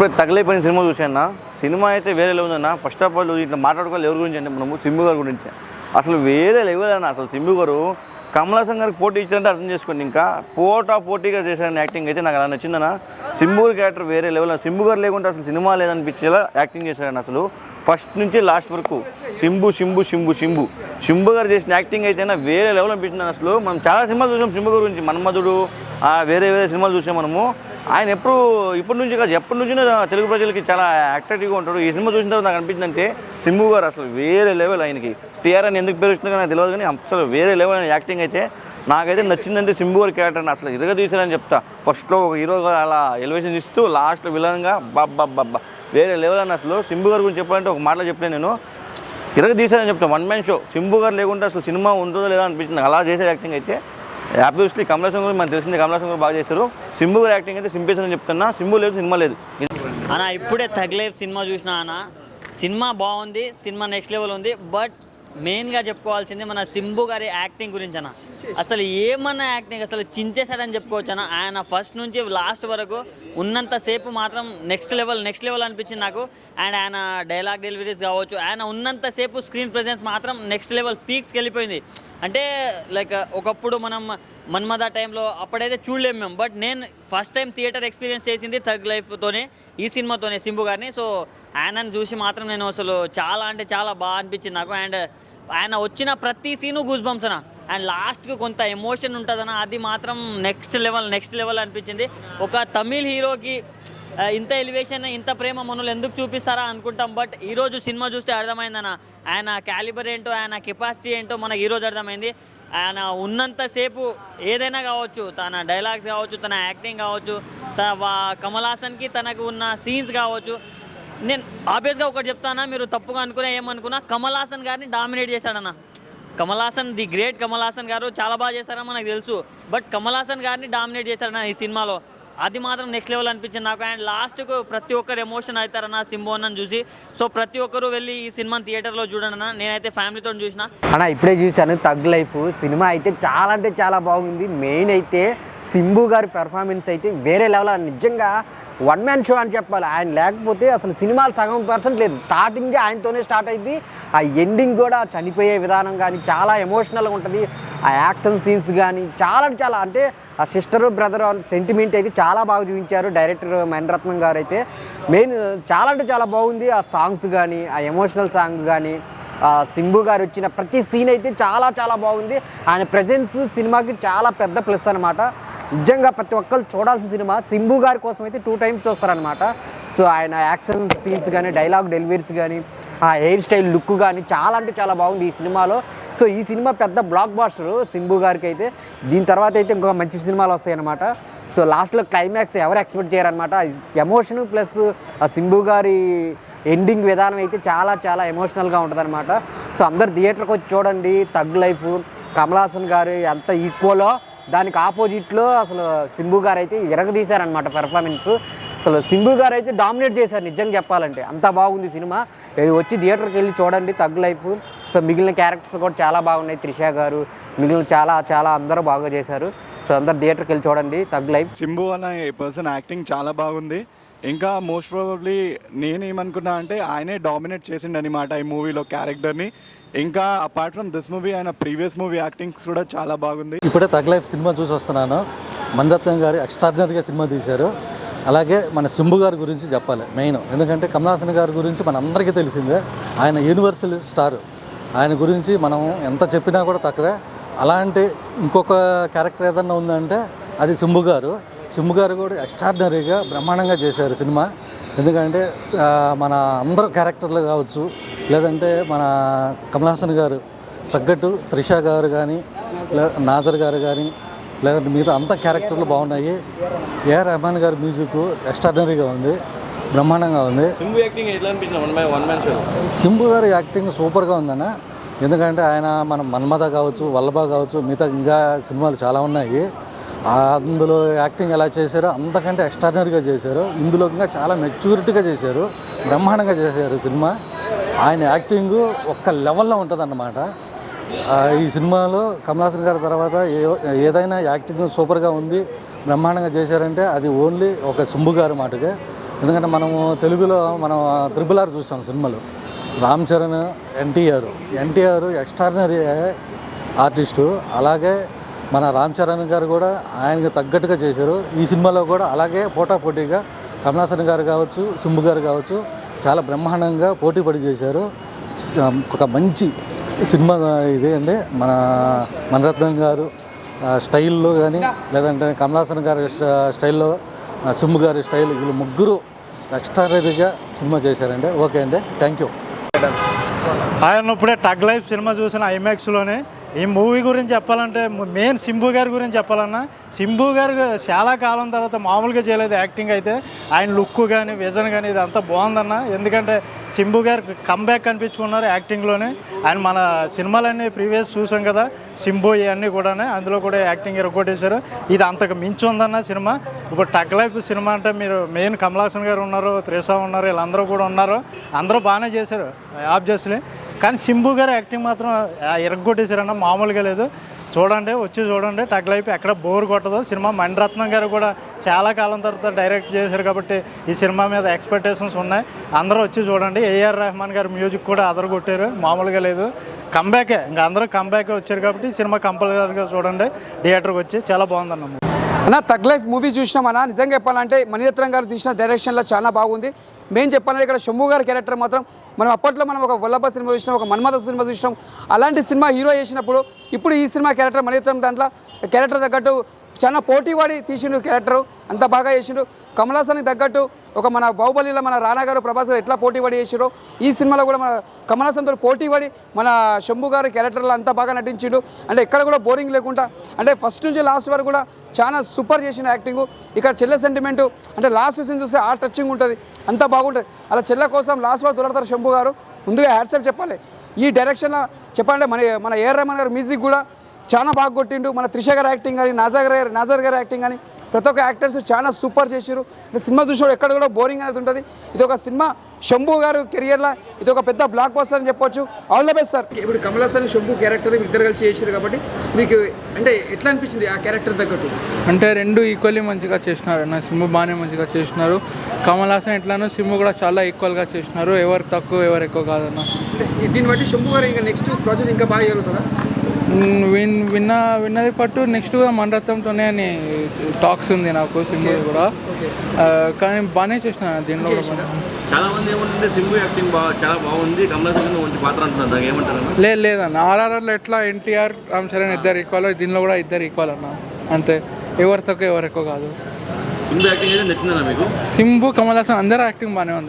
ఇప్పుడు తగలైపోయిన సినిమా చూసాను. సినిమా అయితే వేరే లెవెల్ ఉందన్న. ఫస్ట్ ఆఫ్ ఆల్ ఇట్లా మాట్లాడుకోవాలి ఎవరి గురించి అంటే మనము సింబు గారి గురించి. అసలు వేరే లెవెల్ అన్న. అసలు సింబు గారు కమల్ హాసన్ గారికి పోటీ ఇచ్చారంటే అర్థం చేసుకోండి. ఇంకా పోటీగా చేశారని యాక్టింగ్ అయితే నాకు అలా నచ్చిందన్న. సింబు గారి క్యారెక్టర్ వేరే లెవెల్. సింబు గారు లేకుంటే అసలు సినిమా లేదనిపించేలా యాక్టింగ్ చేశారని. అసలు ఫస్ట్ నుంచి లాస్ట్ వరకు సింబు గారు చేసిన యాక్టింగ్ అయితేనా వేరే లెవెల్ అనిపించింది. అసలు మనం చాలా సినిమాలు చూసాం సింబు గారి గురించి. మన్మధుడు వేరే సినిమాలు చూసాం మనము. ఆయన ఇప్పటి నుంచి కాదు ఎప్పటి నుంచి తెలుగు ప్రజలకి చాలా యాక్టివ్గా ఉంటాడు. ఈ సినిమా చూసిన తర్వాత నాకు అనిపించిందంటే సింబు గారు అసలు వేరే లెవెల్. ఆయనకి టీఆర్ అని ఎందుకు పేరు వచ్చిందో నాకు తెలియదు కానీ అసలు వేరే లెవెల్ యాక్టింగ్ అయితే నాకైతే నచ్చిందంటే సింబు గారి క్యారెక్టర్ని అసలు తీసారని చెప్తా. ఫస్ట్లో ఒక హీరోగా అలా ఎలివేషన్ ఇస్తూ లాస్ట్లో విలన్గా బాబ్బా వేరే లెవెల్ అని. అసలు సింబు గారి గురించి చెప్పాలంటే ఒక మాటలో చెప్పలేను నేను, తీసారని చెప్తాను. One man show. సింబు గారు లేకుంటే అసలు సినిమా ఉంటుందో లేదో అనిపించింది. అలా చేసే యాక్టింగ్ అయితే ఆబ్వియస్లీ కమల్ హాసన్ గురించి మనకు తెలిసింది. కమల్ హాసన్ గారు బాగా చేస్తారు. సింబు గారి యాక్టింగ్ అయితే సింపేషన్ అని చెప్తున్నా. సింబు లేదు సినిమా లేదు అన్న. ఇప్పుడే తగ్లైఫ్ సినిమా చూసినా అన్న. సినిమా బాగుంది, సినిమా నెక్స్ట్ లెవెల్ ఉంది. బట్ మెయిన్గా చెప్పుకోవాల్సింది మన సింబు గారి యాక్టింగ్ గురించి అన్న. అసలు ఏమన్నా యాక్టింగ్ అసలు చించేశాడని చెప్పుకోవచ్చు అన్న. ఆయన ఫస్ట్ నుంచి లాస్ట్ వరకు ఉన్నంతసేపు మాత్రం నెక్స్ట్ లెవెల్ అనిపించింది నాకు. అండ్ ఆయన డైలాగ్ డెలివరీస్ కావచ్చు, ఆయన ఉన్నంతసేపు స్క్రీన్ ప్రెజెన్స్ మాత్రం నెక్స్ట్ లెవెల్ పీక్స్కి వెళ్ళిపోయింది. అంటే లైక్ ఒకప్పుడు మనం మన్మథ టైంలో అప్పుడైతే చూడలేము మేము. బట్ నేను ఫస్ట్ టైం థియేటర్ ఎక్స్పీరియన్స్ చేసింది థగ్ లైఫ్తోనే, ఈ సినిమాతోనే సింబు గారిని. సో ఆయనను చూసి మాత్రం నేను అసలు చాలా అంటే చాలా బాగా అనిపించింది నాకు. అండ్ ఆయన వచ్చిన ప్రతి సీను గూస్ బంప్స్ అన్న. అండ్ లాస్ట్కి కొంత ఎమోషన్ ఉంటుందన్న, అది మాత్రం నెక్స్ట్ లెవెల్ అనిపించింది. ఒక తమిళ్ హీరోకి ఇంత ఎలివేషన్ ఇంత ప్రేమ మనలు ఎందుకు చూపిస్తారా అనుకుంటాం. బట్ ఈరోజు సినిమా చూస్తే అర్థమైందన్న ఆయన క్యాలిబర్ ఏంటో, ఆయన కెపాసిటీ ఏంటో మనకు ఈరోజు అర్థమైంది. ఆయన ఉన్నంతసేపు ఏదైనా కావచ్చు, తన డైలాగ్స్ కావచ్చు, తన యాక్టింగ్ కావచ్చు, కమల్ హాసన్కి తనకు ఉన్న సీన్స్ కావచ్చు. నేను ఆబ్వియస్గా ఒకటి చెప్తానా, మీరు తప్పుగా అనుకున్నా ఏమనుకున్నా, కమల్ హాసన్ గారిని డామినేట్ చేశాడన్న. కమల్ హాసన్ ది గ్రేట్ కమల్ హాసన్ గారు చాలా బాగా చేశారని మనకు తెలుసు. బట్ కమల్ హాసన్ గారిని డామినేట్ చేశాడన్న ఈ సినిమాలో. అది మాత్రం నెక్స్ట్ లెవెల్ అనిపించింది నాకు. అండ్ లాస్ట్కు ప్రతి ఒక్కరు ఎమోషన్ అవుతారన్న సింబు అన్నని చూసి. సో ప్రతి ఒక్కరు వెళ్ళి ఈ సినిమాని థియేటర్లో చూడండి అన్న. నేనైతే ఫ్యామిలీతో చూసిన అన్న. ఇప్పుడే చూశాను థగ్ లైఫ్ సినిమా అయితే చాలా అంటే చాలా బాగుంది. మెయిన్ అయితే సింబు గారి పెర్ఫార్మెన్స్ అయితే వేరే లెవెల్. నిజంగా వన్ మ్యాన్ షో అని చెప్పాలి. ఆయన లేకపోతే అసలు సినిమాలు సగం % లేదు. స్టార్టింగే ఆయనతోనే స్టార్ట్ అయింది. ఆ ఎండింగ్ కూడా చనిపోయే విధానం కానీ చాలా ఎమోషనల్గా ఉంటుంది. ఆ యాక్షన్ సీన్స్ కానీ చాలా అంటే ఆ సిస్టర్ బ్రదర్ సెంటిమెంట్ అయితే చాలా బాగా చూపించారు డైరెక్టర్ మణిరత్నం గారు అయితే. మెయిన్ చాలా అంటే చాలా బాగుంది. ఆ సాంగ్స్ కానీ, ఆ ఎమోషనల్ సాంగ్ కానీ, సింబు గారు వచ్చిన ప్రతి సీన్ అయితే చాలా బాగుంది. ఆయన ప్రజెన్స్ సినిమాకి చాలా పెద్ద ప్లస్ అనమాట. నిజంగా ప్రతి ఒక్కరు చూడాల్సిన సినిమా. సింబు గారి కోసం అయితే 2 times చూస్తారనమాట. సో ఆయన యాక్షన్ సీన్స్ కానీ, డైలాగ్ డెలివరీస్ కానీ, ఆ హెయిర్ స్టైల్ లుక్ కానీ చాలా అంటే చాలా బాగుంది ఈ సినిమాలో. సో ఈ సినిమా పెద్ద బ్లాక్ బాస్టర్ సింబు గారికి అయితే. దీని తర్వాత అయితే ఇంకొక మంచి సినిమాలు వస్తాయన్నమాట. సో లాస్ట్లో క్లైమాక్స్ ఎవరు ఎక్స్పెక్ట్ చేయరనమాట. ఎమోషన్ ప్లస్ ఆ సింబు గారి ఎండింగ్ విధానం అయితే చాలా ఎమోషనల్గా ఉంటుంది అనమాట. సో అందరు థియేటర్కి వచ్చి చూడండి. థగ్ లైఫ్ కమల్ హాసన్ గారు ఎంత ఈక్వలో దానికి ఆపోజిట్లో అసలు సింబు గారు అయితే ఎరగదీశారనమాట పెర్ఫార్మెన్స్. అసలు సింబు గారు అయితే డామినేట్ చేశారు నిజంగా చెప్పాలంటే. అంత బాగుంది సినిమా. వచ్చి థియేటర్కి వెళ్ళి చూడండి థగ్ లైఫ్. సో మిగిలిన క్యారెక్టర్స్ కూడా చాలా బాగున్నాయి. త్రిష గారు మిగిలిన చాలా అందరూ బాగా చేశారు. సో అందరు థియేటర్కి వెళ్ళి చూడండి థగ్ లైఫ్. సింబు అనే పర్సన్ యాక్టింగ్ చాలా బాగుంది. ఇంకా మోస్ట్ ప్రాబబ్లీ నేనేమనుకున్నా అంటే ఆయనే డామినేట్ చేసిండనమాట ఈ మూవీలో క్యారెక్టర్ని. ఇంకా అపార్ట్ ఫ్రమ్ దిస్ మూవీ ఆయన ప్రీవియస్ మూవీ యాక్టింగ్ కూడా చాలా బాగుంది. ఇప్పుడే థగ్ లైఫ్ సినిమా చూసి వస్తున్నాను. మణిరత్నం గారు ఎక్స్ట్రాడినరీగా సినిమా తీశారు. అలాగే మన సింబు గారి గురించి చెప్పాలి మెయిన్. ఎందుకంటే కమల్ హాసన్ గారి గురించి మన అందరికీ తెలిసిందే. ఆయన యూనివర్సల్ స్టార్. ఆయన గురించి మనం ఎంత చెప్పినా కూడా తక్కువే. అలాంటి ఇంకొక క్యారెక్టర్ ఏదన్నా ఉందంటే అది సింబు గారు. సింబు గారు కూడా ఎక్స్ట్రాడినరీగా బ్రహ్మాండంగా చేశారు సినిమా. ఎందుకంటే మన అందరూ క్యారెక్టర్లు కావచ్చు, లేదంటే మన కమల్ హాసన్ గారు తగ్గట్టు త్రిష గారు కానీ, నాజర్ గారు కానీ, లేదంటే మిగతా అంత క్యారెక్టర్లు బాగున్నాయి. ఏఆర్ రెహమాన్ గారి మ్యూజిక్ ఎక్స్ట్రాడినరీగా ఉంది, బ్రహ్మాండంగా ఉంది. సింబు గారి యాక్టింగ్ సూపర్గా ఉందన్న. ఎందుకంటే ఆయన మన మన్మథ కావచ్చు, వల్లభ కావచ్చు, మిగతా ఇంకా సినిమాలు చాలా ఉన్నాయి. అందులో యాక్టింగ్ ఎలా చేశారో అంతకంటే ఎక్స్ట్రాడినరీగా చేశారు. ఇందులో ఇంకా చాలా మెచ్యూరిటీగా చేశారు, బ్రహ్మాండంగా చేశారు సినిమా. ఆయన యాక్టింగ్ ఒక్క లెవెల్లో ఉంటుంది అన్నమాట. ఈ సినిమాలో కమల్ హాసన్ గారి తర్వాత ఏదైనా యాక్టింగ్ సూపర్గా ఉంది, బ్రహ్మాండంగా చేశారంటే అది ఓన్లీ ఒక సింబు గారి మాటగా. ఎందుకంటే మనము తెలుగులో మనం RRR చూసాం సినిమాలు. Ram Charan, NTR extraordinary artist. అలాగే మన రామ్ చరణ్ గారు కూడా ఆయనకు తగ్గట్టుగా చేశారు. ఈ సినిమాలో కూడా అలాగే పోటాపోటీగా కమల్ హాసన్ గారు కావచ్చు, సింబు గారు కావచ్చు చాలా బ్రహ్మాండంగా పోటీ పడి చేశారు. ఒక మంచి సినిమా ఇదే అండి. మణిరత్నం గారు స్టైల్లో కానీ, లేదంటే కమల్ హాసన్ గారి స్టైల్లో, సింబు గారి స్టైల్, వీళ్ళు ముగ్గురు ఎక్స్ట్రాడనరీగా సినిమా చేశారండి. ఓకే అండి, థ్యాంక్ యూ. ఆయన ఇప్పుడే టగ్ లైఫ్ సినిమా చూసిన ఐమాక్స్లోనే. ఈ మూవీ గురించి చెప్పాలంటే మెయిన్ సింబు గారి గురించి చెప్పాలన్నా, సింబు గారు చాలా కాలం తర్వాత మామూలుగా చేయలేదు యాక్టింగ్ అయితే. ఆయన లుక్ కానీ విజన్ కానీ ఇదంతా బాగుందన్న. ఎందుకంటే సింబు గారు కంబ్యాక్ కనిపించుకున్నారు యాక్టింగ్లోనే. ఆయన మన సినిమాలన్నీ ప్రీవియస్ చూసాం కదా, సింబు ఇవన్నీ కూడా, అందులో కూడా యాక్టింగ్ ఎరగొట్టేశారు. ఇది అంతకు మించి ఉందన్న సినిమా. ఇప్పుడు టగ్ లైఫ్ సినిమా అంటే మీరు మెయిన్ కమల్ హాసన్ గారు ఉన్నారు, త్రిష ఉన్నారు, వీళ్ళందరూ కూడా ఉన్నారు. అందరూ బాగానే చేశారు ఆబ్వియస్లీ. కానీ సింబు గారు యాక్టింగ్ మాత్రం ఎరగొట్టేశారన్న, మామూలుగా లేదు. చూడండి, వచ్చి చూడండి టగ్ లైఫ్, ఎక్కడ బోర్ కొట్టదు సినిమా. మణిరత్నం గారు కూడా చాలా కాలం తర్వాత డైరెక్ట్ చేశారు కాబట్టి ఈ సినిమా మీద ఎక్స్పెక్టేషన్స్ ఉన్నాయి. అందరూ వచ్చి చూడండి. AR రెహమాన్ గారు మ్యూజిక్ కూడా అదరగొట్టారు, మామూలుగా లేదు. కంబ్యాకే, ఇంకా అందరూ కంబ్యాకే వచ్చారు కాబట్టి ఈ సినిమా కంపల్సరీగా చూడండి థియేటర్కి వచ్చి. చాలా బాగుందన్న. అన్న టగ్ లైఫ్ మూవీ చూసినామన్నా, నిజంగా చెప్పాలంటే మణిరత్నం గారు తీసిన డైరెక్షన్లో చాలా బాగుంది. మేము చెప్పాలంటే ఇక్కడ శంభు గారి క్యారెక్టర్ మాత్రం మనం అప్పట్లో మనం ఒక వల్లభ సినిమా చూసినాం, ఒక మన్మథ సినిమా చూసినాం. అలాంటి సినిమా హీరో చేసినప్పుడు ఇప్పుడు ఈ సినిమా క్యారెక్టర్ మణిరత్నం దాంట్లో క్యారెక్టర్ తగ్గట్టు చాలా పోటీవాడి తీసిండు క్యారెక్టరు, అంత బాగా చేసిండు. కమల్ హాసన్కి తగ్గట్టు ఒక మన బాహుబలిలో మన రానా గారు, ప్రభాస్ గారు ఎట్లా పోటీవాడి చేసారో ఈ సినిమాలో కూడా మన కమల్ హాసన్తో పోటీవాడి మన శంభు గారి క్యారెక్టర్లో అంత బాగా నటించిండు. అంటే ఎక్కడ కూడా బోరింగ్ లేకుండా, అంటే ఫస్ట్ నుంచి లాస్ట్ వరకు కూడా చాలా సూపర్ చేసిన యాక్టింగు. ఇక్కడ చెల్లె సెంటిమెంటు అంటే లాస్ట్ సీన్ చూస్తే ఆ టచింగ్ ఉంటుంది, అంతా బాగుంటుంది. అలా చెల్లె కోసం లాస్ట్ వరకు దొరుకుతారు శంభు గారు. ముందుగా హ్యాట్సాప్ చెప్పాలి. ఈ డైరెక్షన్లో చెప్పాలంటే మన AR రెహమాన్ గారి మ్యూజిక్ కూడా చాలా బాగా కొట్టిండు. మన త్రిష గారి యాక్టింగ్ కానీ, నాజర్ గారి యాక్టింగ్ కానీ ప్రతి ఒక్క యాక్టర్స్ చాలా సూపర్ చేశారు. సినిమా చూసినప్పుడు ఎక్కడ కూడా బోరింగ్ అనేది ఉంటుంది. ఇది ఒక సినిమా శంభు గారు కెరియర్లో ఇది ఒక పెద్ద బ్లాక్ బస్టర్ అని చెప్పొచ్చు. All the best sir. ఇప్పుడు కమల్ హాసన్ శంభు క్యారెక్టర్ ఇద్దరు కలిసి చేశారు కాబట్టి మీకు అంటే ఎట్లా అనిపించింది ఆ క్యారెక్టర్ తగ్గట్టు? అంటే రెండు ఈక్వల్లీ మంచిగా చేసినారు అన్న. సింబు బాగానే మంచిగా చేసినారు. కమల్ హాసన్ ఎట్లానో సింబు కూడా చాలా ఈక్వల్గా చేసినారు. ఎవరు తక్కువ ఎవరు ఎక్కువ కాదన్న. దీన్ని బట్టి శంభు గారు ఇంకా నెక్స్ట్ ప్రాజెక్ట్ ఇంకా బాగా జరుగుతుందా? విన్నది పట్టు నెక్స్ట్ మణిరత్నంతోనే అని టాక్స్ ఉంది నాకు సింబు కూడా. కానీ బాగానే చేసిన దీనిలో కూడా. చాలా మంది ఏమంటుంటే సింబు యాక్టింగ్ చాలా బాగుంది, కమల్ హాసన్ మంచి పాత్ర అంటున్నారు, దానికి ఏమంటారు? లేదన్న. RRRలో ఎట్లా ఎన్టీఆర్, రామ్ చరణ్ ఇద్దరు ఈక్వల్, దీనిలో కూడా ఇద్దరు ఈక్వల్ అన్న. అంతే, ఎవరి తక్కువ ఎవరు ఎక్కువ కాదు. సింబు యాక్టింగ్ అయితే నచ్చిందన్న మీకు? సింబు, కమల్ హాసన్ అందరూ యాక్టింగ్ బాగానే ఉంది.